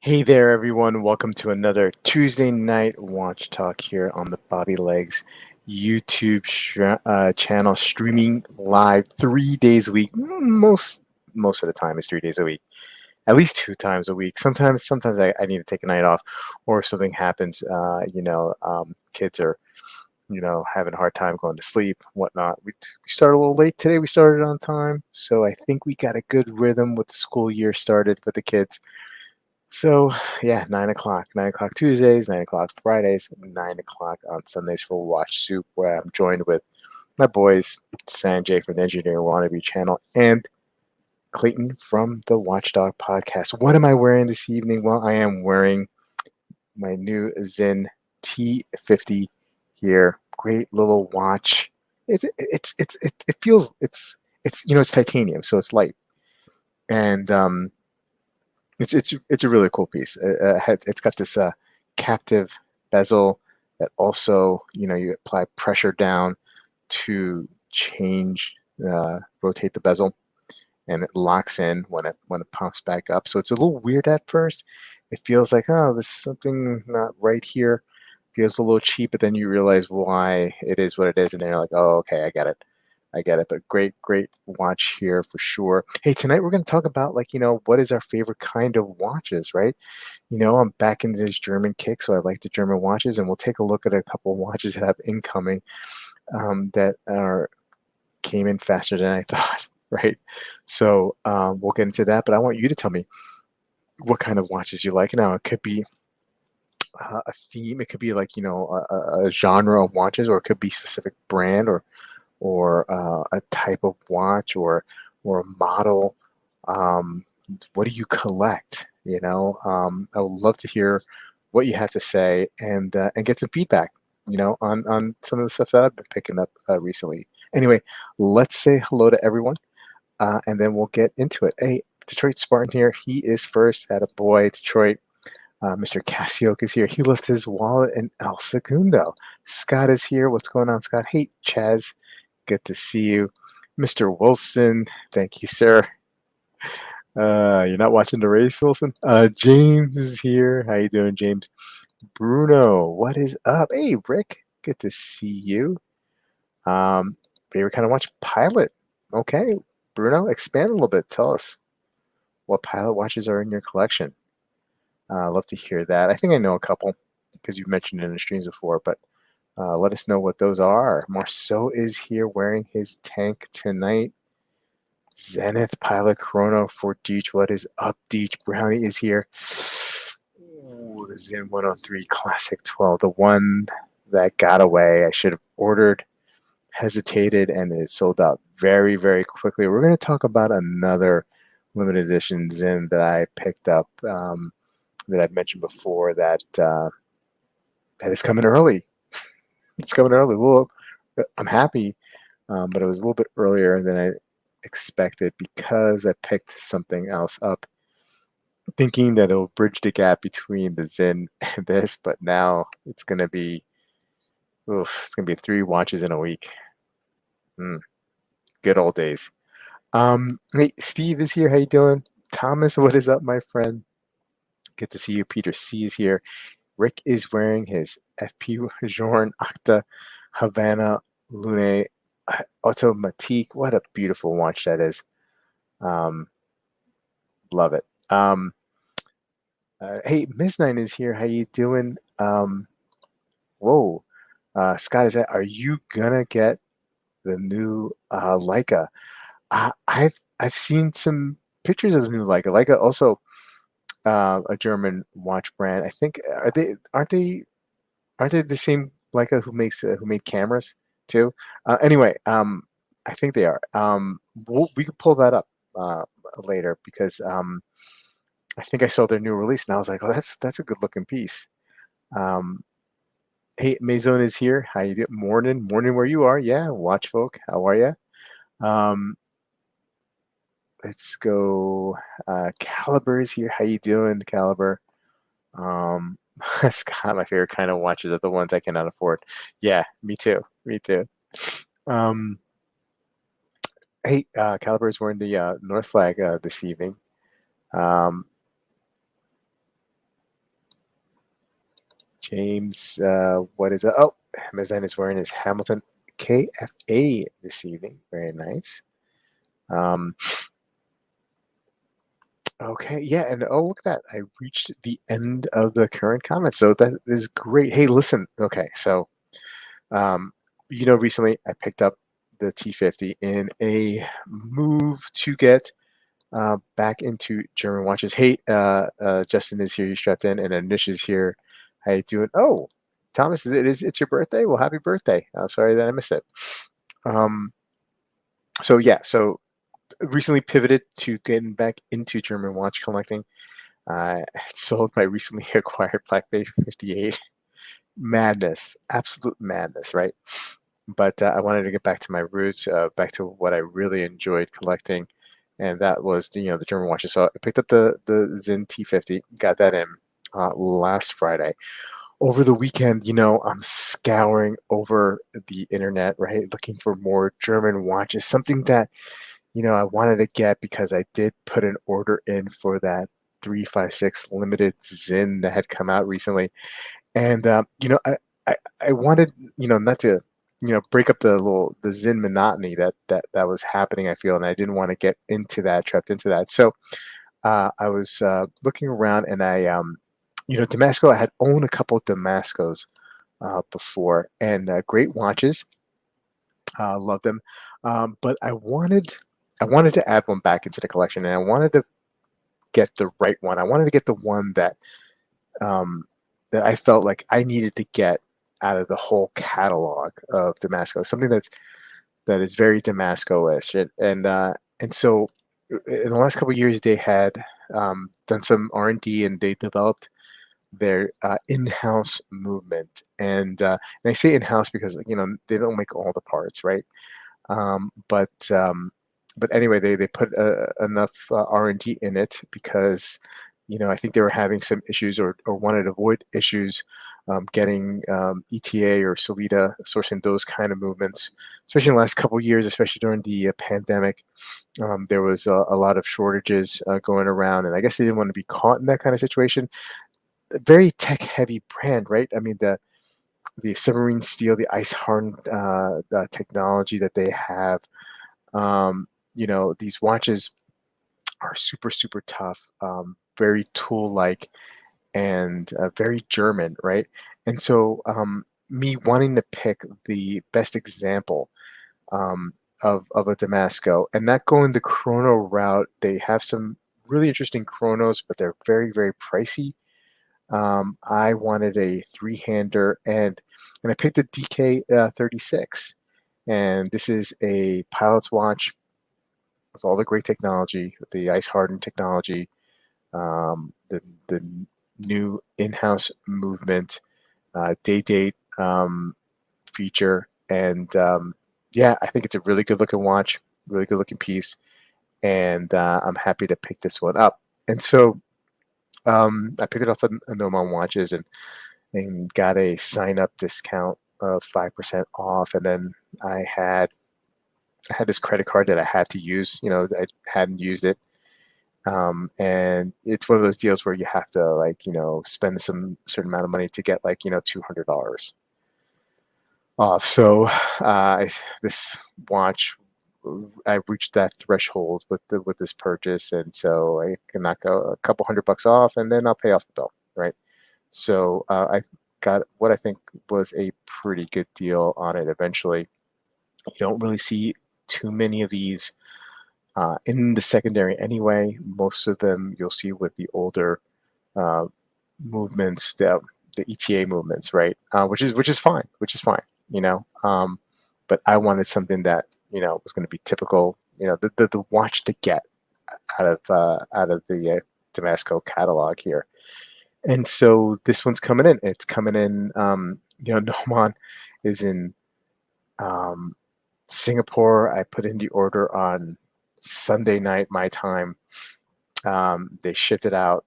Hey there, everyone. Welcome to another Tuesday night watch talk here on the Bobby Legs YouTube channel, streaming live 3 days a week. Most of the time is 3 days a week, at least 2 times a week. Sometimes I need to take a night off, or if something happens. Kids are having a hard time going to sleep, whatnot. We started a little late today. We started on time, so I think we got a good rhythm with the school year started with the kids. So yeah, 9 o'clock Tuesdays, 9 o'clock Fridays, 9 o'clock on Sundays for Watch Soup, where I'm joined with my boys, Sanjay from the Engineer Wannabe channel and Clayton from the Watchdog podcast. What am I wearing this evening? Well, I am wearing my new Sinn T50 here. Great little watch. It feels it's titanium, so it's light, and it's a really cool piece. It's got this captive bezel that also you apply pressure down to change rotate the bezel, and it locks in when it pops back up. So it's a little weird at first. It feels like, oh, there's something not right here. Feels a little cheap, but then you realize why it is what it is, and then you're like, oh, okay, I get it. I get it. But great watch here for sure. Hey, tonight we're going to talk about, what is our favorite kind of watches, right? I'm back in this German kick, so I like the German watches, and we'll take a look at a couple of watches that have incoming that are came in faster than I thought, right? So we'll get into that, but I want you to tell me what kind of watches you like. Now, it could be a theme. It could be like, a genre of watches, or it could be specific brand, or a type of watch, or a model. Um, what do you collect? I would love to hear what you have to say, and get some feedback. On some of the stuff that I've been picking up recently. Anyway, let's say hello to everyone, and then we'll get into it. Hey, Detroit Spartan here. He is first. At a boy, Detroit. Mr. Cassioc is here. He left his wallet in El Segundo. Scott is here. What's going on, Scott? Hey, Chaz. Good to see you. Mr. Wilson, thank you, sir. You're not watching the race, Wilson? James is here. How you doing, James? Bruno, what is up? Hey, Rick, good to see you. Favorite kind of watch? Pilot. Okay, Bruno, expand a little bit. Tell us what pilot watches are in your collection. Love to hear that. I think I know a couple because you've mentioned it in the streams before, but let us know what those are. Marceau is here wearing his tank tonight. Zenith Pilot Chrono for Deech. What is up, Deech? Brownie is here. Ooh, the Zen 103 Classic 12, the one that got away. I should have ordered, hesitated, and it sold out very, very quickly. We're going to talk about another limited edition Zen that I picked up, that I've mentioned before, that is coming early. It's coming early. Well, I'm happy, but it was a little bit earlier than I expected because I picked something else up, thinking that it'll bridge the gap between the Zen and this. But now it's gonna be, it's gonna be 3 watches in a week. Good old days. Hey, Steve is here. How you doing? Thomas, what is up, my friend? Good to see you. Peter C is here. Rick is wearing his FP Journe Octa Havana Lune Automatique. What a beautiful watch that is. Love it. Hey, Miss Nine is here. How you doing? Whoa. Scott, are you gonna get the new Leica? I've seen some pictures of the new Leica. Leica also a German watch brand. I think aren't they the same Leica who made cameras too? Anyway, I think they are. We could pull that up later because I think I saw their new release and I was like, oh, that's a good looking piece. Um, hey, Maison is here. How you doing? Morning where you are. Yeah, watch folk. How are you? Um, let's go. Caliber is here. How you doing, Caliber? Um, Scott, my favorite kind of watches are the ones I cannot afford. Yeah, me too. Me too. Um, hey, Caliber is wearing the North Flag this evening. Um, James, what is it? Oh, Mazen is wearing his Hamilton KFA this evening. Very nice. Um, okay, yeah, and oh, look at that. I reached the end of the current comments, so that is great. Hey, listen, okay, so um, recently I picked up the T50 in a move to get back into German watches. Hey, Justin is here. He's strapped in, and Anish is here. How you doing? Oh, Thomas, it's your birthday? Well, happy birthday. Sorry that I missed it. Um, so yeah, so recently pivoted to getting back into German watch collecting. I sold my recently acquired Black Bay 58. Madness, absolute madness, right? But I wanted to get back to my roots, back to what I really enjoyed collecting, and that was the German watches. So I picked up the Sinn T50, got that in last Friday. Over the weekend, I'm scouring over the internet, right, looking for more German watches, something that I wanted to get because I did put an order in for that 356 limited Sinn that had come out recently, and I wanted not to break up the Zen monotony that was happening. I feel, and I didn't want to get into that, trapped into that. So I was looking around, and Damasco. I had owned a couple of Damascos before, and great watches. Love them, but I wanted to add one back into the collection, and I wanted to get the right one. I wanted to get the one um, that I felt like I needed to get out of the whole catalog of Damasco, something that is very Damasco-ish, and so in the last couple of years they had done some R&D and they developed their in-house movement, and I say in-house because they don't make all the parts, right? But anyway, they put enough R&D in it because I think they were having some issues or wanted to avoid issues getting ETA or Solita sourcing those kind of movements, especially in the last couple of years, especially during the pandemic. There was a lot of shortages going around, and I guess they didn't want to be caught in that kind of situation. A very tech-heavy brand, right? I mean, the submarine steel, the ice hardened technology that they have. These watches are super, super tough, very tool like, and very German, right? And so, me wanting to pick the best example um, of a Damasco and not going the chrono route, they have some really interesting chronos, but they're very, very pricey. I wanted a three-hander, and I picked a DK 36, and this is a pilot's watch with all the great technology, with the ice hardened technology, the new in-house movement, day date feature, and yeah, I think it's a really good looking watch, really good looking piece, and I'm happy to pick this one up. And so I picked it off of Nomon Watches and got a sign up discount of 5% off, and then I had this credit card that I had to use. I hadn't used it, and it's one of those deals where you have to spend some certain amount of money to get $200 off. So this watch, I reached that threshold with this purchase, and so I can knock a couple $100 off, and then I'll pay off the bill, right? So I got what I think was a pretty good deal on it. Eventually, you don't really see too many of these in the secondary anyway. Most of them you'll see with the older uh, movements, the ETA movements, right? Which is fine, you know. But I wanted something that was going to be typical, the watch to get out of the Damasco catalog here. And so this one's coming in. It's coming in. Noman is in um, Singapore. I put in the order on Sunday night, my time. They shipped it out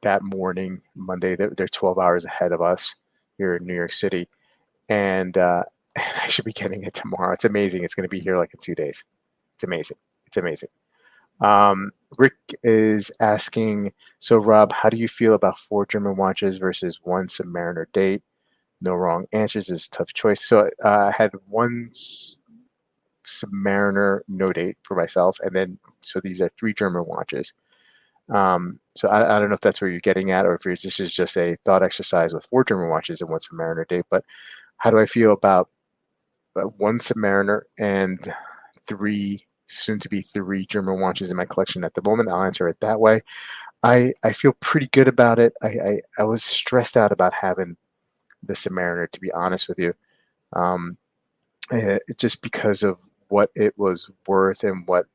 that morning, Monday. They're 12 hours ahead of us here in New York City. And I should be getting it tomorrow. It's amazing. It's going to be here like in 2 days. It's amazing. It's amazing. Rick is asking, so Rob, how do you feel about 4 German watches versus one Submariner date? No wrong answers is a tough choice. So I had one Submariner no date for myself, and then so these are 3 German watches. So I don't know if that's where you're getting at, or if this is just a thought exercise with 4 German watches and one Submariner date. But how do I feel about one Submariner and soon to be 3 German watches in my collection at the moment? I'll answer it that way. I feel pretty good about it. I was stressed out about having the Submariner, to be honest with you, um, just because of what it was worth and what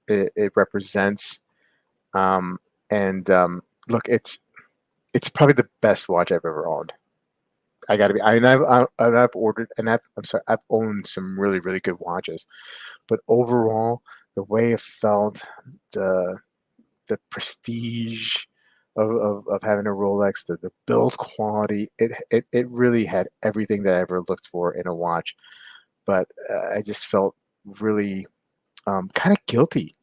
it represents. Um, and look, it's probably the best watch I've ever owned. I got to be. I've ordered and I'm sorry, I've owned some really really good watches, but overall, the way it felt, the the prestige of having a Rolex, the build quality, it really had everything that I ever looked for in a watch. But I just felt really kind of guilty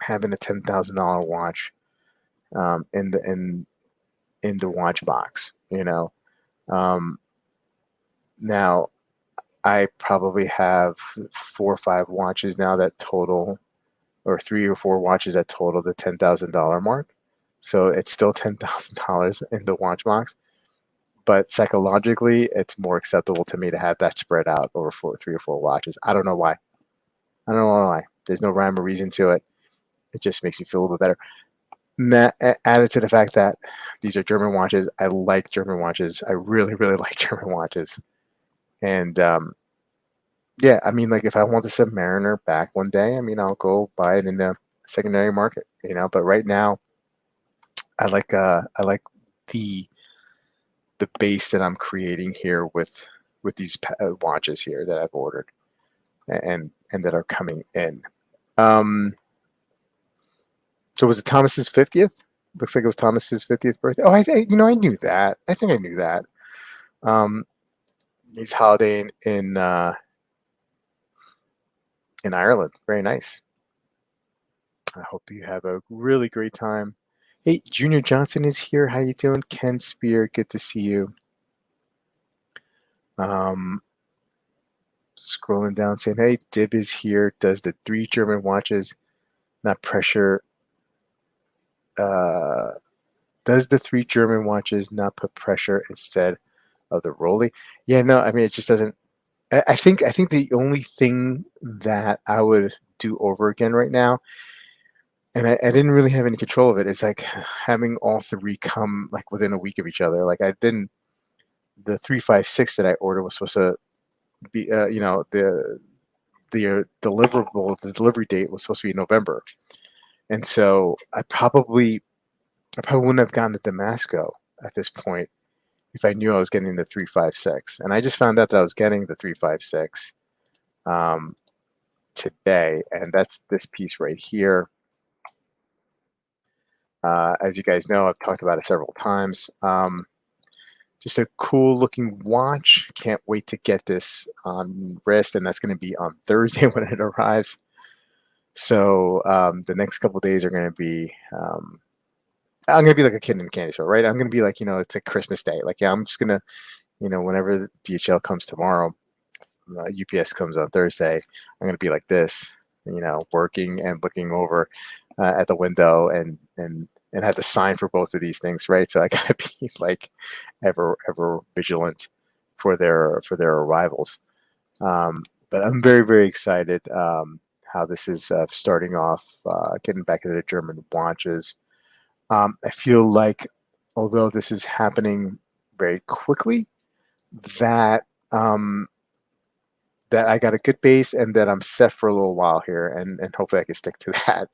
having a $10,000 watch in the watch box. Um, now I probably have 4 or 5 watches now that total, or 3 or 4 watches that total the $10,000 mark. So it's still $10,000 in the watch box, but psychologically, it's more acceptable to me to have that spread out over 3 or 4 watches. I don't know why. I don't know why. There's no rhyme or reason to it. It just makes me feel a little bit better. Added to the fact that these are German watches, I like German watches. I really, really like German watches. And yeah, I mean, like if I want the Submariner back one day, I mean, I'll go buy it in the secondary market, But right now, I like the the base that I'm creating here with these watches here that I've ordered and that are coming in. Um, so was it Thomas's 50th? Looks like it was Thomas's 50th birthday. Oh, I knew that. I think I knew that. Um, he's holidaying in Ireland. Very nice. I hope you have a really great time. Hey, Junior Johnson is here. How you doing? Ken Spear, good to see you. Um, Scrolling down, saying, "Hey, Dib is here. Does the 3 German watches not pressure? Uh, does the 3 German watches not put pressure instead of the Rolly?" Yeah, no. I mean, it just doesn't. I think the only thing that I would do over again right now, and I didn't really have any control of it. It's like having all 3 come like within a week of each other. Like I didn't. The 356 that I ordered was supposed to be, the delivery date was supposed to be November, and so I probably wouldn't have gotten the Damasco at this point if I knew I was getting the 356. And I just found out that I was getting the 356 um, today, and that's this piece right here. As you guys know, I've talked about it several times. Just a cool looking watch. Can't wait to get this on wrist, and that's going to be on Thursday when it arrives. So the next couple of days are going to be. I'm going to be like a kid in a candy store, right? I'm going to be like, it's a Christmas day. Like, yeah, I'm just going to, whenever DHL comes tomorrow, UPS comes on Thursday, I'm going to be like this, working and looking over at the window and have to sign for both of these things, right? So I got to be like ever vigilant for their arrivals. But I'm very very excited how this is starting off, getting back into the German watches. I feel like although this is happening very quickly, that that I got a good base and that I'm set for a little while here, and hopefully I can stick to that.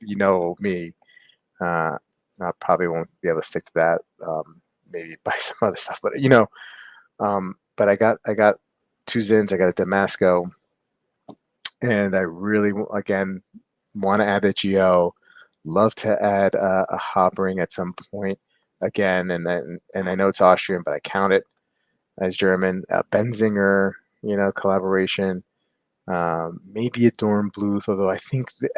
Me, uh, I probably won't be able to stick to that. Maybe buy some other stuff, but but I got 2 Zinns, I got a Damasco, and I really again want to add a Geo. Love to add a Hobring at some point again, and I know it's Austrian, but I count it as German. Benzinger, collaboration. Maybe a Dornbluth, although I think the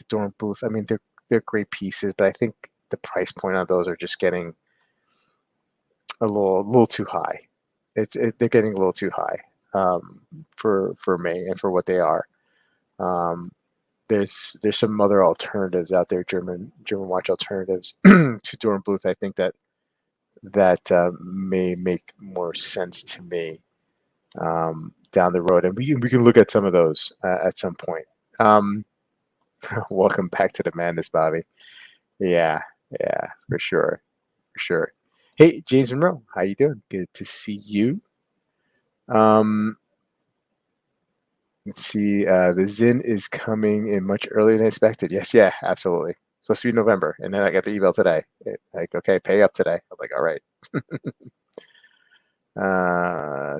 Dornbluth, I mean, they're great pieces, but I think the price point on those are just getting a little too high. They're getting a little too high for me and for what they are. Um, there's some other alternatives out there, German watch alternatives to Dornbluth. I think that may make more sense to me down the road, and we can look at some of those at some point. Um, Welcome back to the madness, Bobby. Yeah, yeah, for sure, for sure. Hey, James Monroe, how you doing? Good to see you. Um, let's see. The Zinn is coming in much earlier than expected. Yes, yeah, absolutely. Supposed to be November, and then I got the email today. Like, okay, pay up today. I'm like, all right.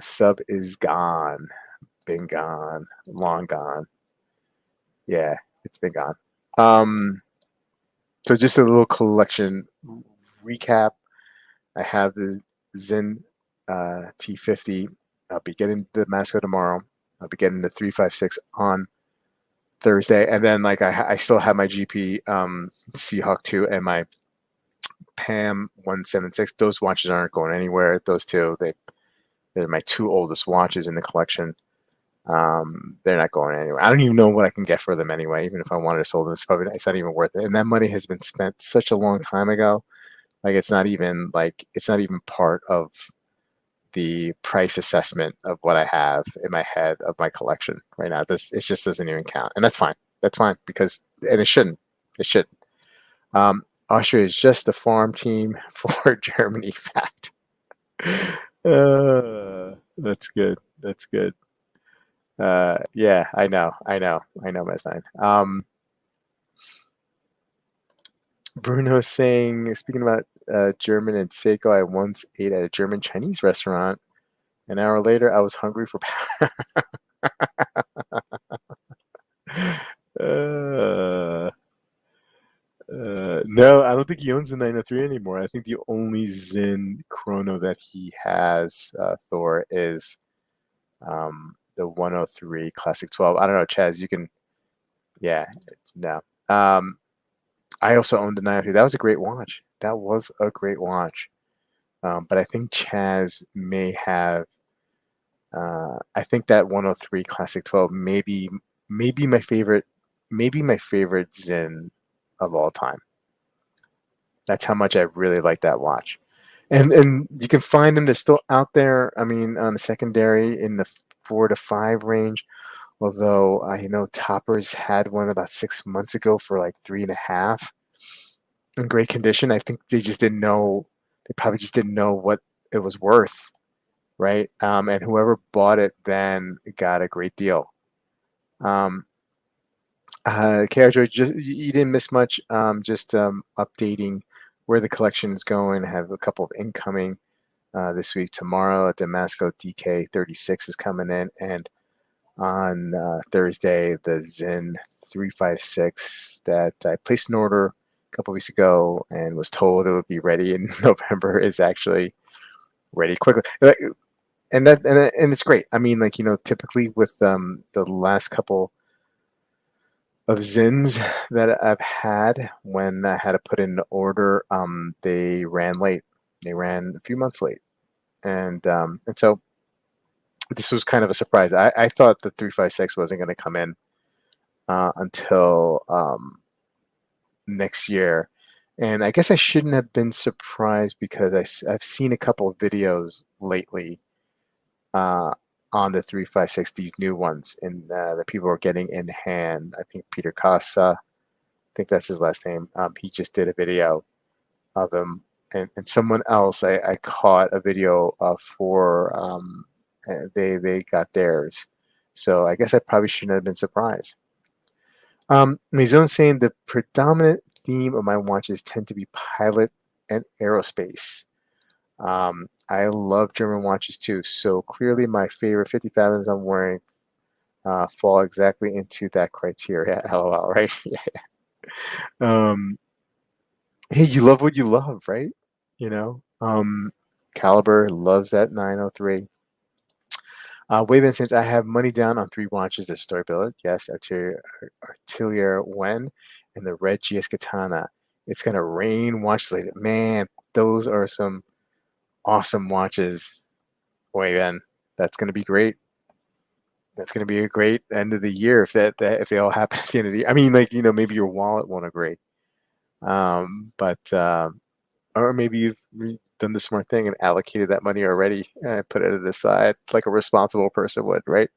Sub is gone, been gone, long gone. Yeah, it's been gone. Um, so just a little collection recap. I have the Zen T50. I'll be getting the Masco tomorrow. I'll be getting the 356 on Thursday, and then like I still have my GP Seahawk 2 and my Pam 176. Those watches aren't going anywhere. Those two, they're my two oldest watches in the collection. They're not going anywhere. I don't even know what I can get for them anyway. Even if I wanted to sell them, it's not even worth it. And that money has been spent such a long time ago. Like it's not even part of the price assessment of what I have in my head of my collection right now. It just doesn't even count, and that's fine. That's fine because and it shouldn't. It shouldn't. Austria is just a farm team for Germany. Fact. That's good. That's good. Yeah, I know. Mesnine. Bruno saying, speaking about German and Seiko, I once ate at a German Chinese restaurant. An hour later, I was hungry for power. uh, no, I don't think he owns the 903 anymore. I think the only Zen chrono that he has, Thor, is the 103 Classic 12. I don't know, Chaz, you can, yeah, no. I also owned the 903. That was a great watch. That was a great watch. But I think Chaz may have. I think that 103 Classic 12 maybe my favorite Zen of all time. That's how much I really like that watch. And you can find them. They're still out there. I mean, on the secondary in the 4 to 5 range. Although I know Toppers had one about 6 months ago for like 3.5 in great condition. I think they just didn't know. They probably just didn't know what it was worth, right? And whoever bought it then got a great deal. KRJ, just you didn't miss much. Just updating where the collection is going. I have a couple of incoming this week. Tomorrow at the Masco DK 36 is coming in, and on Thursday the Zen 356 that I placed an order a couple of weeks ago and was told it would be ready in November is actually ready quickly. And it's great. I mean, like, typically with the last couple of Zins that I've had when I had to put in an order, they ran late. They ran a few months late, and so this was kind of a surprise. I thought the 356 wasn't going to come in until next year, and I guess I shouldn't have been surprised because I've seen a couple of videos lately on the 356, these new ones, and that people are getting in hand. I think Peter Casa, I think that's his last name. He just did a video of them, and someone else I caught a video for they got theirs. So I guess I probably shouldn't have been surprised. Mizone saying the predominant theme of my watches tend to be pilot and aerospace. I love German watches too, so clearly my favorite 50 fathoms I'm wearing fall exactly into that criteria. LOL, right? Yeah. Hey, you love what you love, right? You know, Caliber loves that 903. Wayman says, I have money down on three watches that story billet. Yes, Artelier Wen and the red GS Katana. It's gonna rain watches later. Man, those are some awesome watches, Wayman. That's gonna be great. That's gonna be a great end of the year if if they all happen at the end of the year. I mean, like, maybe your wallet won't agree. But or maybe you've done the smart thing and allocated that money already and put it to the side like a responsible person would, right?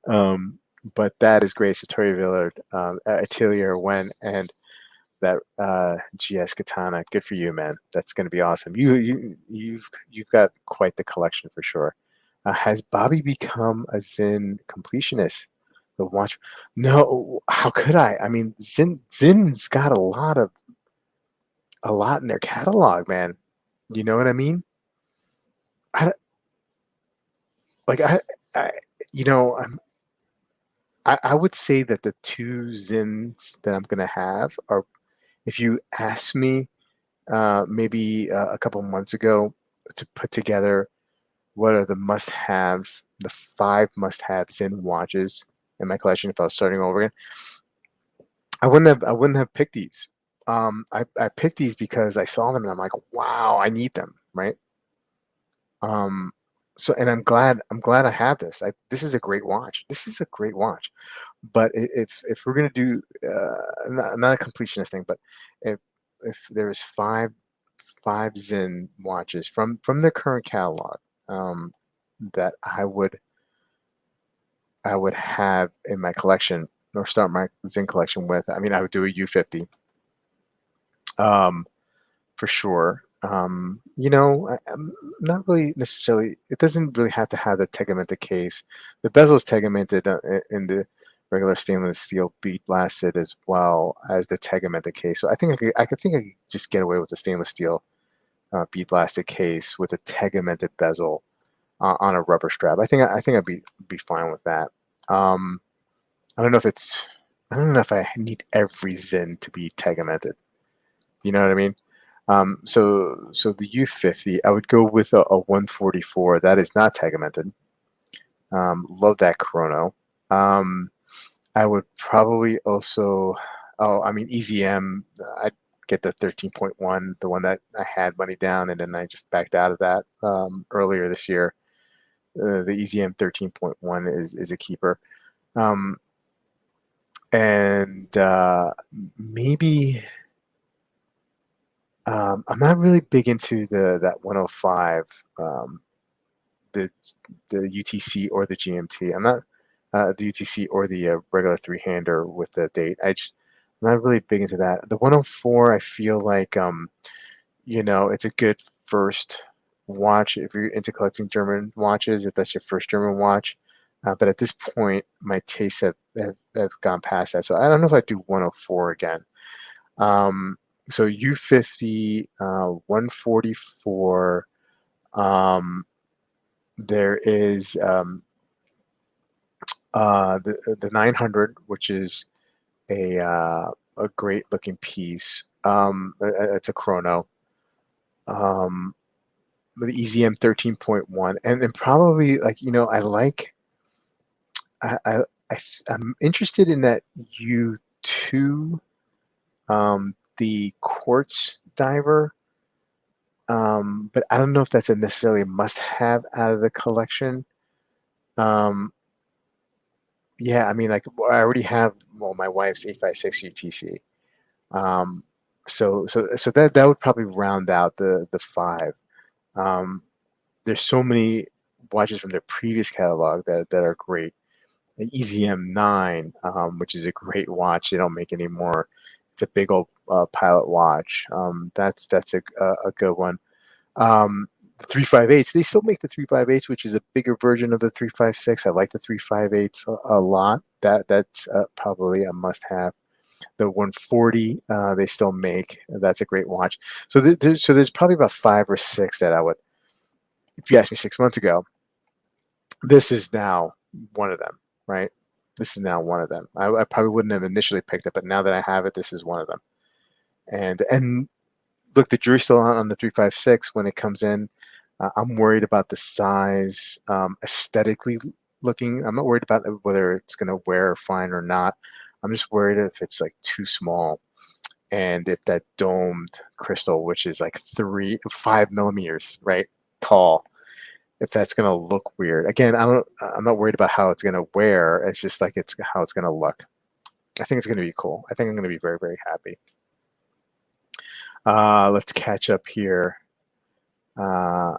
Um, but that is great. Satori Villard, Atelier Wen, and that GS Katana. Good for you, man. That's going to be awesome. You've got quite the collection for sure. Has Bobby become a Zen completionist? The watch? No. How could I? I mean, Zen's got a lot in their catalog, man. You know what I mean? I like I you know I would say that the two Zins that I'm gonna have are, if you asked me maybe a couple months ago to put together what are the must-haves, the five must-have Zin watches in my collection if I was starting over again, I wouldn't have picked these. I picked these because I saw them and I'm like, wow, I need them, right? Um, so and I'm glad I have this. This is a great watch. This is a great watch. But if we're gonna do not a completionist thing, but if there is five Zen watches from their current catalog um, that I would have in my collection or start my Zen collection with, I mean, I would do a U50 um, for sure. I'm not really necessarily. It doesn't really have to have the tegmented case. The bezel is tegmented in the regular stainless steel bead blasted as well as the tegmented case. So I could just get away with the stainless steel bead blasted case with a tegmented bezel on a rubber strap. I think I'd be fine with that. Um, I don't know if it's. I don't know if I need every Zen to be tegmented. You know what I mean? So the U50, I would go with a 144. That is not tegmented. Love that chrono. Um, I would probably also, oh, I mean, EZM, I'd get the 13.1, the one that I had money down, and then I just backed out of that earlier this year. The EZM 13.1 is a keeper. Um, and maybe I'm not really big into that 105, the UTC or the GMT. I'm not the UTC or the regular three-hander with the date. I'm not really big into that. The 104, I feel like it's a good first watch if you're into collecting German watches, if that's your first German watch. But at this point, my tastes have gone past that. So I don't know if I do 104 again. Um, so U50, 144. There is the 900, which is a great looking piece. It's a chrono. The EZM 13.1, and then probably like I I, I'm interested in that U2, the quartz diver. But I don't know if that's a necessarily must-have out of the collection. Um, yeah, I mean, like I already have my wife's 856 UTC. Um, so that would probably round out the five. Um, there's so many watches from their previous catalog that are great. The EZM 9, which is a great watch. They don't make anymore. It's a big old pilot watch. That's a good one. The 358s, they still make the 358s, which is a bigger version of the 356. I like the 358s a lot. That's probably a must-have. The 140 they still make. That's a great watch. So there's probably about five or six that I would. If you asked me 6 months ago, this is now one of them, right? This is now one of them. I probably wouldn't have initially picked it, but now that I have it, this is one of them. And look, the jury's still on the 356 when it comes in. I'm worried about the size. Aesthetically, looking. I'm not worried about whether it's going to wear fine or not. I'm just worried if it's like too small, and if that domed crystal, which is like 5 millimeters, right, tall, if that's going to look weird. Again, I'm not worried about how it's going to wear. It's just like it's how it's going to look. I think it's going to be cool. I think I'm going to be very, very happy. Let's catch up here. Uh,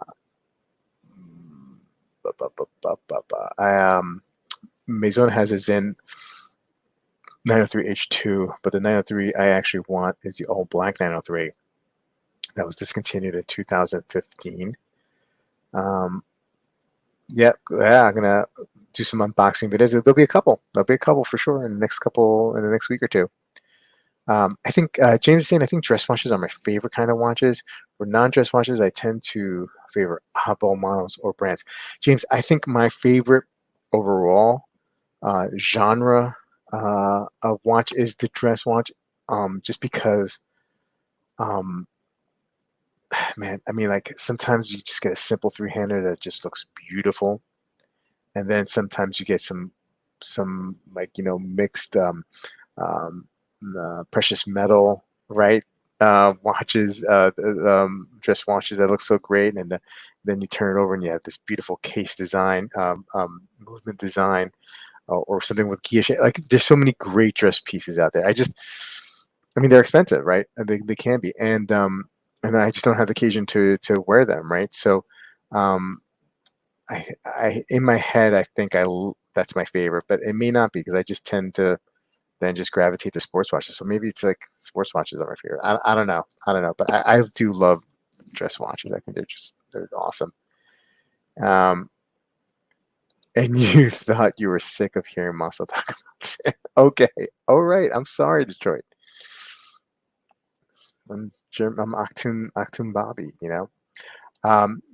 Maison has a Zen 903H2, but the 903 I actually want is the all black 903 that was discontinued in 2015. Yeah, I'm gonna do some unboxing videos. There'll be a couple. There'll be a couple for sure in the next week or two. I think James is saying I think dress watches are my favorite kind of watches. For non-dress watches, I tend to favor oddball models or brands. James, I think my favorite overall genre of watch is the dress watch, just because, um, man, I mean, like sometimes you just get a simple three-hander that just looks beautiful, and then sometimes you get some like mixed um, precious metal, right? Watches, dress watches that look so great, and then you turn it over and you have this beautiful case design, movement design, or something with guilloche. Like there's so many great dress pieces out there. I mean, they're expensive, right? And they can be, and I just don't have the occasion to wear them, right? So, um, I in my head, I think that's my favorite, but it may not be because I just tend to then just gravitate to sports watches. So maybe it's like sports watches are my favorite. I don't know. I don't know, but I do love dress watches. I think they're awesome. Um, and you thought you were sick of hearing Muscle talk about Sinn. Okay. All right. I'm sorry, Detroit. I'm Achtung Bobby, you know.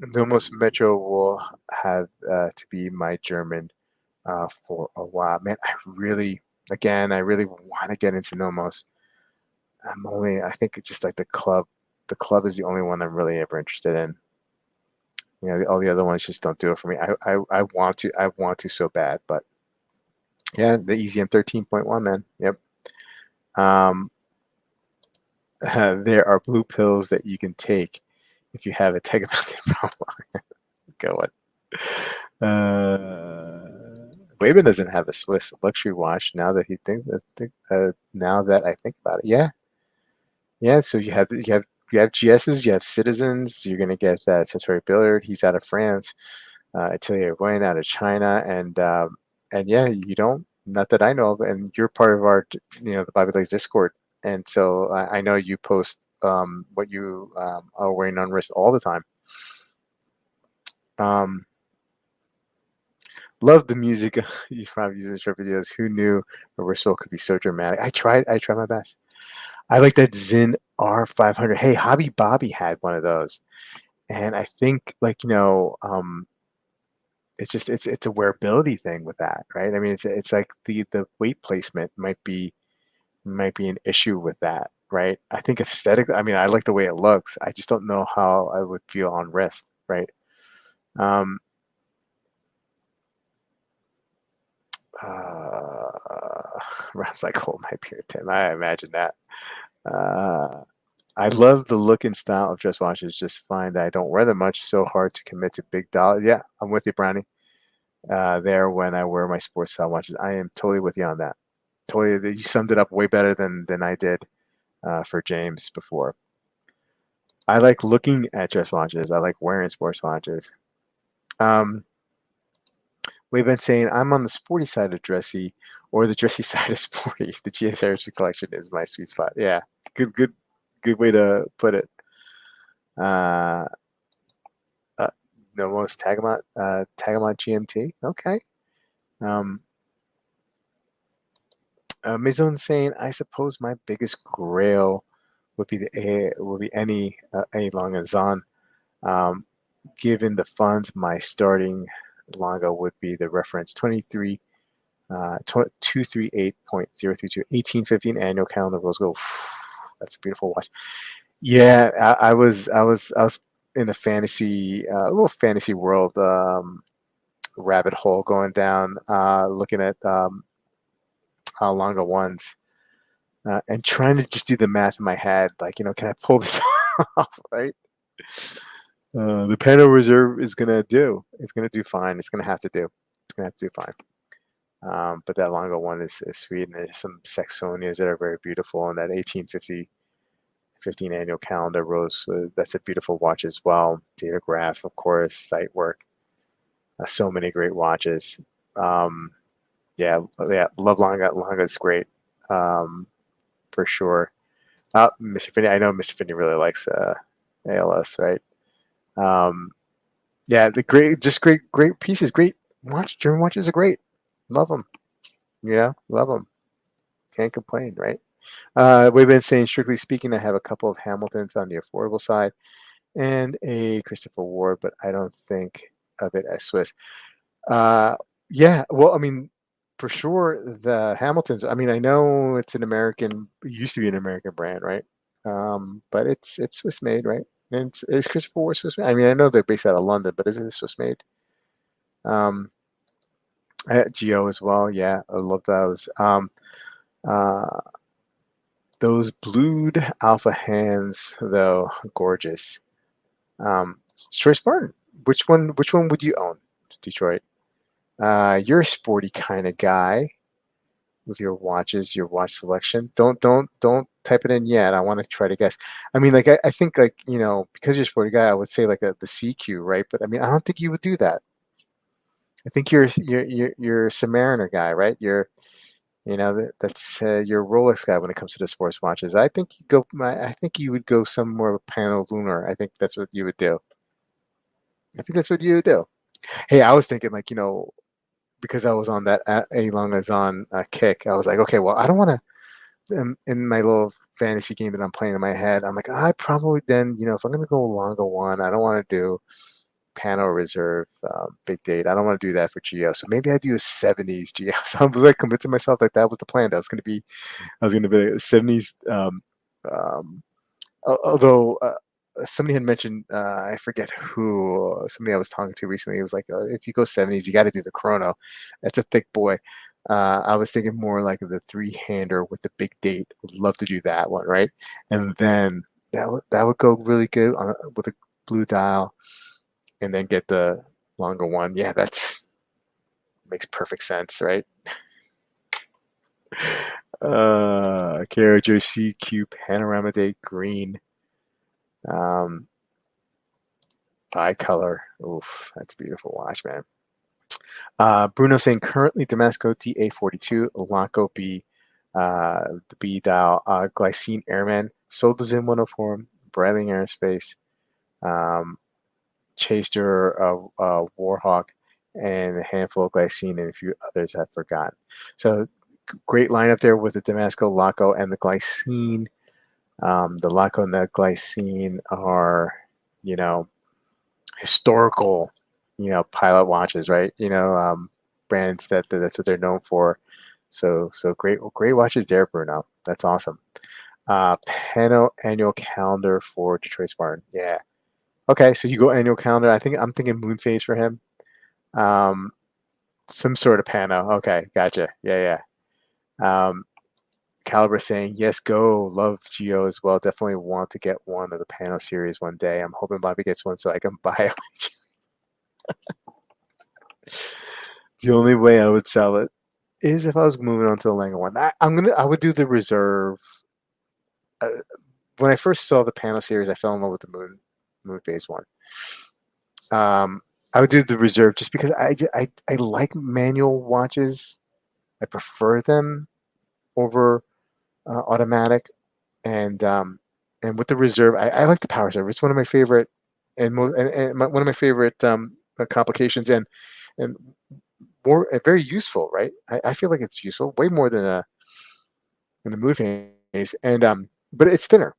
Nomos Metro will have to be my German for a while. Man, I really want to get into Nomos. I think it's just like the club. The club is the only one I'm really ever interested in. You know, all the other ones just don't do it for me. I want to so bad, but yeah, the EZM 13.1, man. Yep. Um, there are blue pills that you can take if you have a tegamountain problem. Go on. Wayman doesn't have a Swiss luxury watch now that now that I think about it. Yeah, yeah. So you have GSs, you have Citizens. You're gonna get that Satori Billard. He's out of France. Atelier Wayne out of China, and yeah, you don't. Not that I know of, and you're part of our, the Bobby Legs Discord, and so I know you post what you are wearing on wrist all the time. Um, Love the music you found using the short videos. Who knew a whistle could be so dramatic? I tried my best. I like that Zinn R500. Hey, Hobby Bobby had one of those, and I think it's a wearability thing with that, right? I mean, it's like the weight placement might be an issue with that, right? I think aesthetic. I mean, I like the way it looks. I just don't know how I would feel on wrist, right? Um, uh, Rob's like, hold my beer, Tim. I imagine that. Uh, I love the look and style of dress watches. Just find I don't wear them much. So hard to commit to big dollar. Yeah, I'm with you, Brownie. There when I wear my sports style watches, I am totally with you on that. Totally, you summed it up way better than I did for James before. I like looking at dress watches. I like wearing sports watches. Um, we've been saying I'm on the sporty side of dressy, or the dressy side of sporty. The GS Heritage Collection is my sweet spot. Yeah, good way to put it. Uh, Nomos Tagamot GMT. Okay. Um, Maison saying, I suppose my biggest grail would be any long as on. Um, Given the funds, my starting longo would be the reference 238.032 1815 annual calendar rose gold. That's a beautiful watch. Yeah, I was in the fantasy a little fantasy world rabbit hole going down, looking at Longa ones, and trying to just do the math in my head. Like, can I pull this off? Right? The Pano Reserve is gonna do. It's gonna do fine. It's gonna have to do. It's gonna have to do fine. But that Longa one is sweet, and there's some Saxonias that are very beautiful, and that 1850 15 annual calendar rose. That's a beautiful watch as well. Datograph, of course, sight work. So many great watches. Yeah, love Longa. Longa's great, for sure. Mr. Finney, I know Mr. Finney really likes ALS, right? Yeah, the great pieces. Great watch. German watches are great. Love them. Love them. Can't complain, right? We've been saying, strictly speaking, I have a couple of Hamiltons on the affordable side and a Christopher Ward, but I don't think of it as Swiss. Yeah, well, I mean, for sure, the Hamiltons. I mean, I know it's an American, it used to be an American brand, right? But it's Swiss made, right? And is Christopher Ward Swiss made? I mean, I know they're based out of London, but is it Swiss made? Geo as well. Yeah, I love those. Uh, those blued alpha hands, though, gorgeous. Choice Martin. Which one would you own, Detroit? You're a sporty kind of guy with your watches, your watch selection. Don't type it in yet. I want to try to guess. I mean, like I think, like, because you're a sporty guy, I would say like the CQ, right? But I mean, I don't think you would do that. I think you're a Submariner guy, right? That's your Rolex guy when it comes to the sports watches. I think you would go some more of a panel lunar. I think that's what you would do. I think that's what you would do. Hey, I was thinking, like, because I was on that A long as on kick. I was like, okay, well, I don't want to, in my little fantasy game that I'm playing in my head, I'm like, I probably then, if I'm going to go longer one, I don't want to do Pano Reserve, big date. I don't want to do that for Geo. So maybe I do a 70s Geo. So I was like convincing myself like that was the plan. I was going to be a 70s. Um, Although somebody had mentioned, I forget who, somebody I was talking to recently, it was like, if you go 70s, you got to do the chrono. That's a thick boy. I was thinking more like the three-hander with the big date. Would love to do that one, right? And then that would go really good with a blue dial, and then get the longer one. Yeah, that's makes perfect sense, right? Carriager CQ Panorama Day Green. Bicolor. Oof, that's a beautiful watch, man. Bruno saying currently Damasco TA42, Lanco B, the B dial, Glycine Airman, sold the Zim 104, Bradley Aerospace, Chaser, Warhawk, and a handful of Glycine and a few others I've forgotten. So great lineup there with the Damasco, Laco, and the Glycine. The Laco and the Glycine are, historical, pilot watches, right? Brands that's what they're known for. So great watches there, Bruno. That's awesome. Pano annual calendar for Detroit Spartan. Yeah. Okay, so you go annual calendar. I'm thinking moon phase for him. Some sort of Pano. Okay, gotcha. Yeah, yeah. Caliber saying yes, go. Love Geo as well. Definitely want to get one of the Pano series one day. I'm hoping Bobby gets one so I can buy it. The only way I would sell it is if I was moving on to a Lange one. I would do the reserve. Uh, when I first saw the panel series, I fell in love with the moon phase one. I would do the reserve just because I like manual watches. I prefer them over automatic, and with the reserve, I like the power server. It's one of my favorite one of my favorite complications, and more very useful, right? I feel like it's useful way more than a moon phase, and but it's thinner.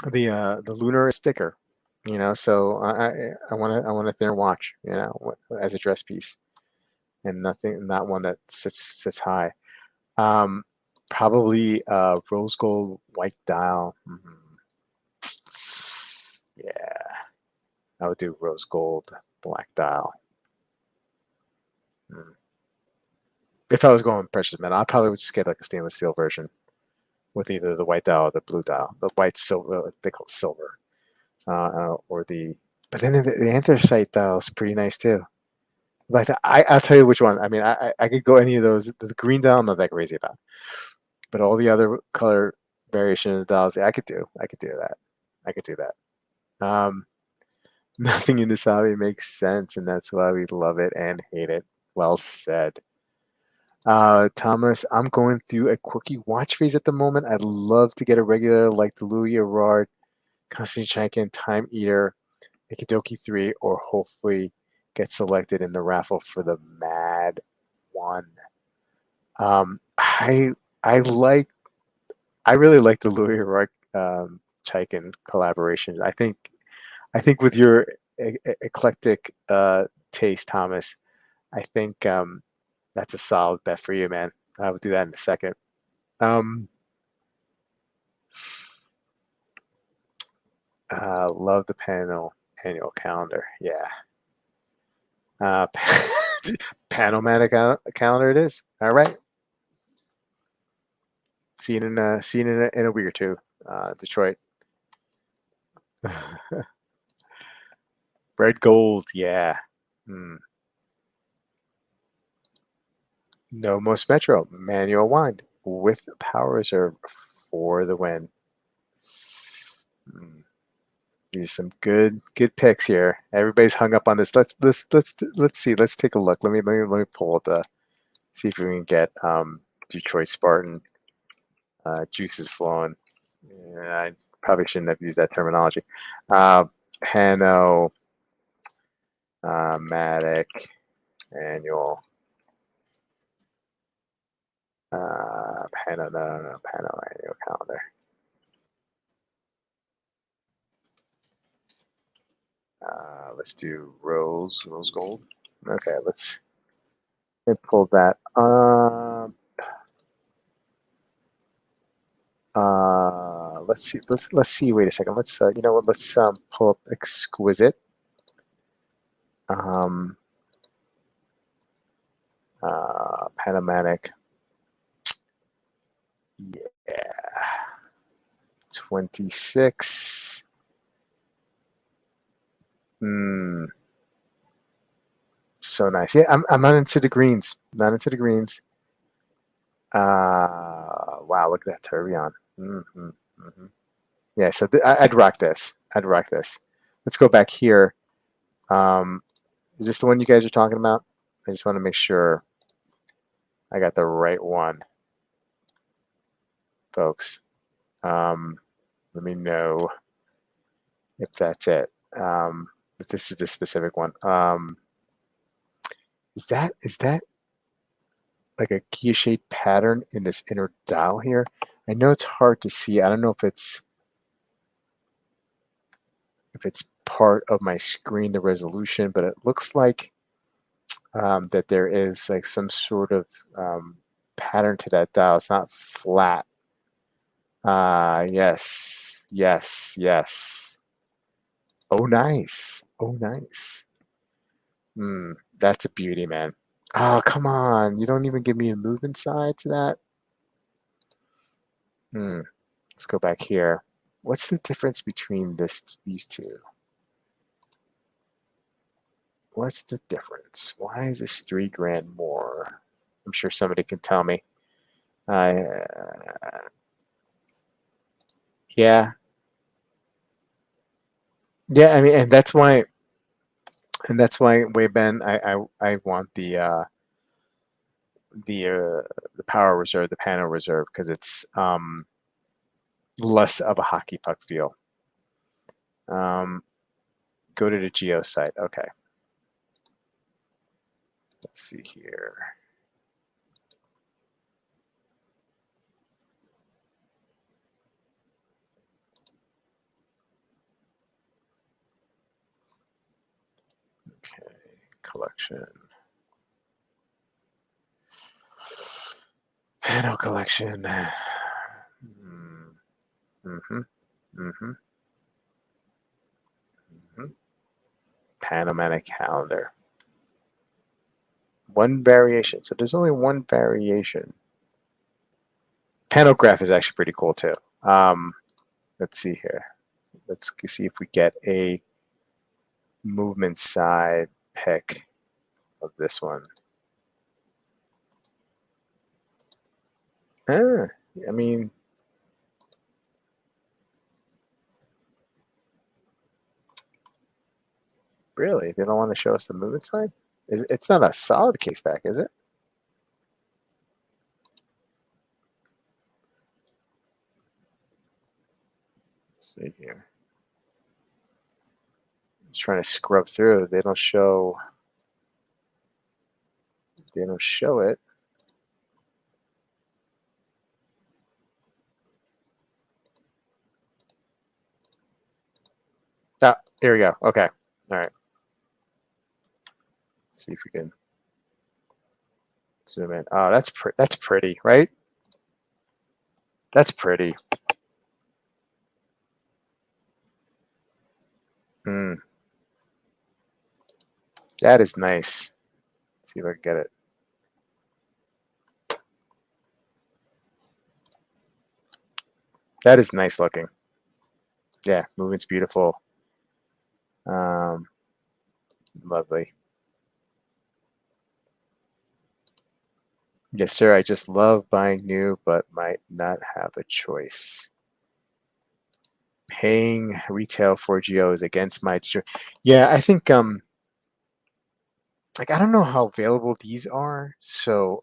The lunar is thicker, so I want a thinner watch, as a dress piece, and not one that sits high. Um, Probably rose gold white dial. Yeah, I would do rose gold black dial. Mm. If I was going precious metal, I probably would just get like a stainless steel version with either the white dial or the blue dial. The white silver, they call it silver, or the. But then the anthracite dial is pretty nice too. Like I'll tell you which one. I mean, I could go any of those. The green dial, I'm not that crazy about, but all the other color variations of dials, yeah, I could do. I could do that. I could do that. Nothing in this hobby makes sense, and that's why we love it and hate it. Well said. Thomas, I'm going through a quirky watch phase at the moment. I'd love to get a regular like the Louis Erard, Constantine Chaikin, Time Eater, Ikidoki 3, or hopefully get selected in the raffle for the Mad One. Um, I I like I really like the Louis Erard Chaikin collaboration. I think with your eclectic taste, Thomas, I think that's a solid bet for you, man. I will do that in a second. Um, love the panel annual calendar. Yeah. Uh, Panomatic calendar it is. All right. See you in a week or two. Detroit. Red gold. Yeah. Hmm. Nomos Metro manual wind with power reserve for the win. Hmm. These are some good picks here. Everybody's hung up on this. Let's see. Let's take a look. Let me pull the see if we can get Detroit Spartan juices flowing. Yeah, I probably shouldn't have used that terminology. Uh, Pano Matic annual Pano no Pano annual calendar. Let's do rose gold. Okay, let's pull that. Let's see. Let's see. Wait a second. Let's you know what? Let's pull up exquisite. Um, Panamatic. Yeah, 26. Hmm. So nice. Yeah, I'm not into the greens. Not into the greens. Wow, look at that tourbillon. Hmm. Yeah, so I'd rock this. I'd rock this. Let's go back here. Um, is this the one you guys are talking about? I just want to make sure I got the right one, folks. Let me know if that's it. If this is the specific one. Is that like a key shade pattern in this inner dial here? I know it's hard to see. I don't know if it's part of my screen, the resolution, but it looks like that there is like some sort of pattern to that dial. It's not flat. Yes, yes, yes. Oh, nice. Oh, nice. That's a beauty, man. Oh, come on. You don't even give me a movement side to that? Hmm. Let's go back here. What's the difference between these two? What's the difference? Why is this 3 grand more? I'm sure somebody can tell me. Yeah, yeah. I mean, and that's why, way Ben, I want the power reserve, the panel reserve, because it's less of a hockey puck feel. Um, go to the geo site. Okay, let's see here. Okay, collection. Panel collection. Mm-hmm. Mm-hmm. Mm-hmm. Panamatic calendar. One variation. So there's only one variation. Pantograph is actually pretty cool too. Let's see here. Let's see if we get a movement side pick of this one. I mean, really, they don't want to show us the movement side? It's not a solid case back, is it? Let's see here. Just trying to scrub through. They don't show. They don't show it. Ah, here we go. Okay. All right. Let's see if we can zoom in. Oh, that's pretty, right? That's pretty. Hmm. That is nice. Let's see if I can get it. That is nice looking. Yeah, movement's beautiful. Lovely. Yes, sir. I just love buying new, but might not have a choice. Paying retail for GOs against my. Yeah, I think like I don't know how available these are. So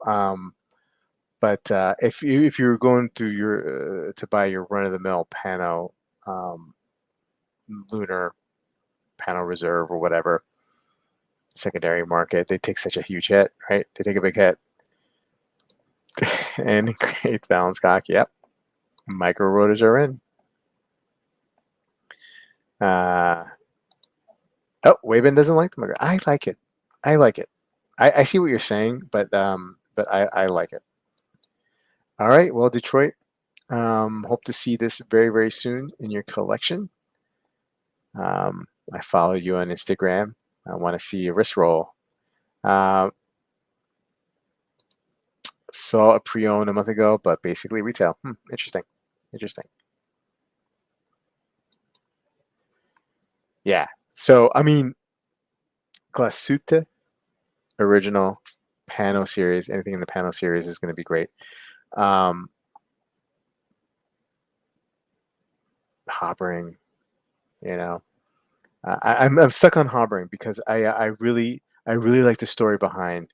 but if you're going through your to buy your run of the mill Pano Lunar Pano Reserve or whatever secondary market, they take such a huge hit, right? They take a big hit. And great balance cock. Yep. Micro rotors are in. Oh, Wavin doesn't like the micro. I like it. I like it. I see what you're saying, but I like it. All right. Well, Detroit, hope to see this very, very soon in your collection. I follow you on Instagram. I want to see a wrist roll. Saw a pre-owned a month ago, but basically retail. Interesting. Interesting. Yeah. So, I mean, Glashütte, original Pano series, anything in the Pano series is going to be great. Hobbering, you know, I'm stuck on hobbering because I really like the story behind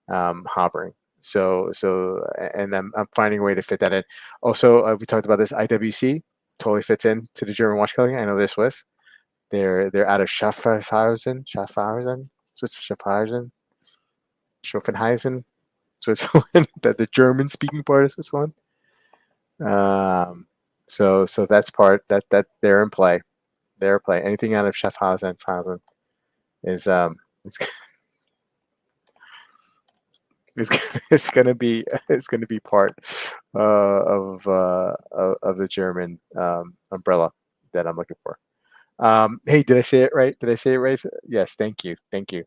hobbering. And I'm finding a way to fit that in. Also, we talked about this IWC totally fits in to the German watch collecting. I know they're Swiss. They're out of Schaffhausen, Schaffenheisen, Switzerland, the German speaking part of Switzerland. So that's part that they're in play. They're play. Anything out of Schaffhausen is it's gonna be part of the German umbrella that I'm looking for. Hey, did I say it right? Did I say it right? Yes, thank you, thank you.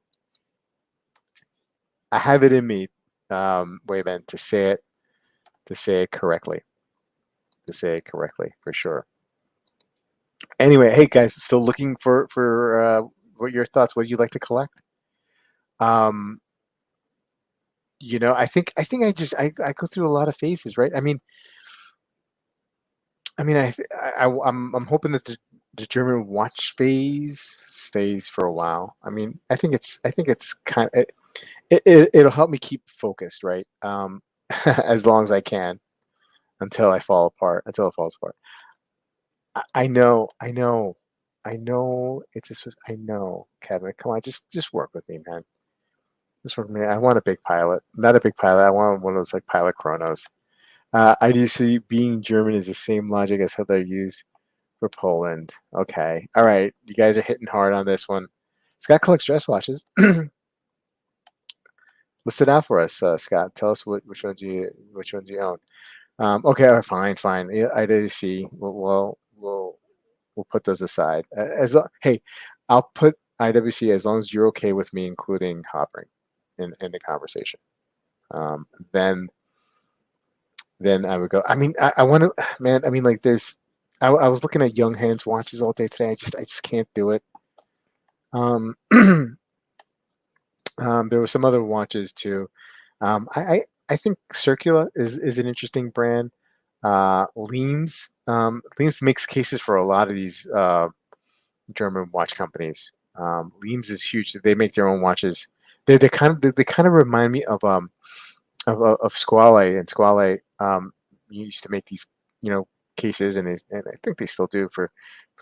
I have it in me, Wayman, to say it correctly, for sure. Anyway, hey guys, still looking for what your thoughts? What do you like to collect? Um, I go through a lot of phases, right? I'm hoping that the German watch phase stays for a while. I think it's kind of it'll help me keep focused, right? As long as I can until I fall apart, until it falls apart. I know. I know, Kevin. Come on, just work with me, man. Just work with me. I want a big pilot, not a big pilot. I want one of those like pilot chronos. I do see being German is the same logic as Hitler used for Poland. Okay. All right. You guys are hitting hard on this one. Scott collects dress watches. List it out for us, Scott. Tell us which ones you own. Okay. All right, fine. Yeah, I do see. We'll put those aside. Hey, I'll put IWC as long as you're okay with me including hoppering. in the conversation. Um, then then I would go. I mean, I want to, man. I mean, like, I was looking at Young Hands watches all day today. I just can't do it. Um, there were some other watches too. I think Circula is an interesting brand. Leams makes cases for a lot of these German watch companies. Leams is huge. They make their own watches. They kind of remind me of Squale, and Squale used to make these, you know, cases, and I think they still do for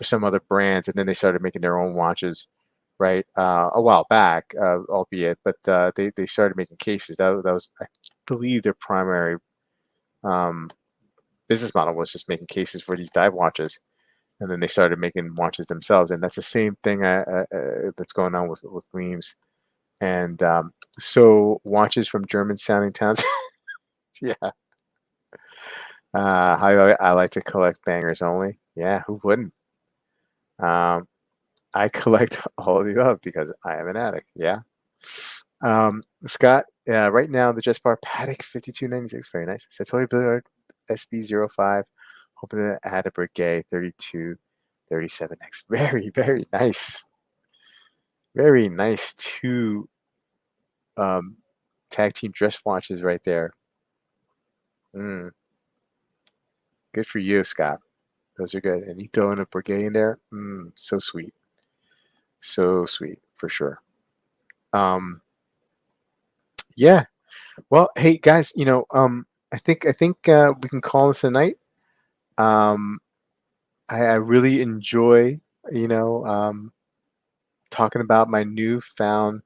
some other brands, and then they started making their own watches, right? A while back, albeit, but they started making cases. That was, I believe, their primary um, business model was just making cases for these dive watches, and then they started making watches themselves, and that's the same thing that's going on with Leams. And so watches from German sounding towns. Yeah. How I like to collect bangers only. Yeah, who wouldn't? Um, I collect all of the above because I am an addict. Yeah. Scott, right now the Jets Bar Paddock 5296. Very nice. Satori Billiard SB05. Hoping to add a Breguet 3237X. Very, very nice. Very nice. Two um, tag team dress watches right there. Mm, good for you, Scott. Those are good. And you throw in a Breguet in there. So sweet. So sweet for sure. Um, yeah. Well, hey guys, I think we can call this a night. Um, I really enjoy, you know, talking about my newfound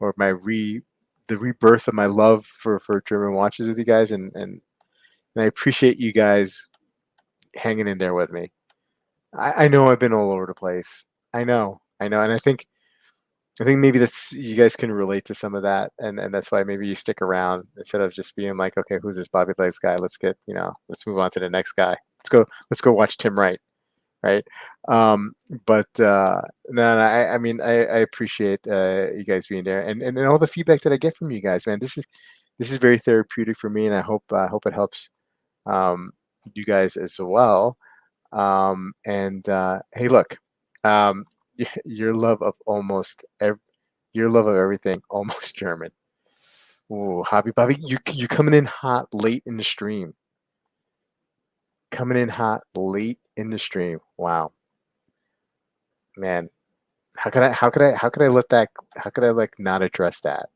or the rebirth of my love for German watches with you guys, and I appreciate you guys hanging in there with me. I know I've been all over the place. I know, and I think maybe that's you guys can relate to some of that, and that's why maybe you stick around instead of just being like, okay, who's this Bobby Legs guy? Let's move on to the next guy. Let's go watch Tim Wright, right? Um, but no, I mean, I appreciate you guys being there, and all the feedback that I get from you guys, man. This is very therapeutic for me, and I hope it helps you guys as well. And hey, look, um, your love of your love of everything almost German. Ooh, Hobby Bobby, you coming in hot late in the stream. Coming in hot late in the stream. Wow, man. How could I let that how could I like not address that?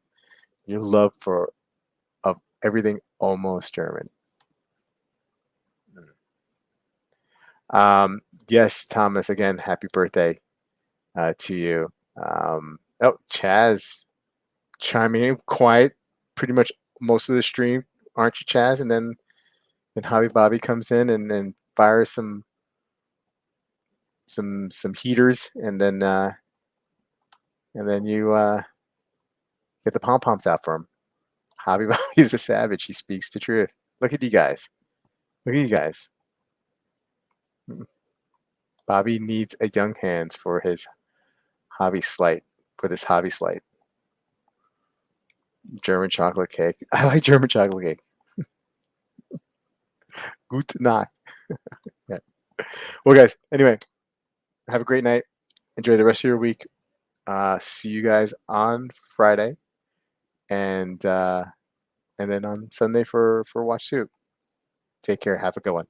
Your love for of everything almost German. Yes, Thomas, again, happy birthday to you. Oh, Chaz chiming in quiet pretty much most of the stream, aren't you, Chaz? And then Hobby Bobby comes in and fires some heaters, and then you get the pom poms out for him. Hobby Bobby's a savage. He speaks the truth. Look at you guys. Look at you guys. Bobby needs a young hands hobby slight for this hobby slight. German chocolate cake. I like German chocolate cake. Gute Nacht. Yeah. Well, guys. Anyway, have a great night. Enjoy the rest of your week. See you guys on Friday, and then on Sunday for Watch Soup. Take care. Have a good one.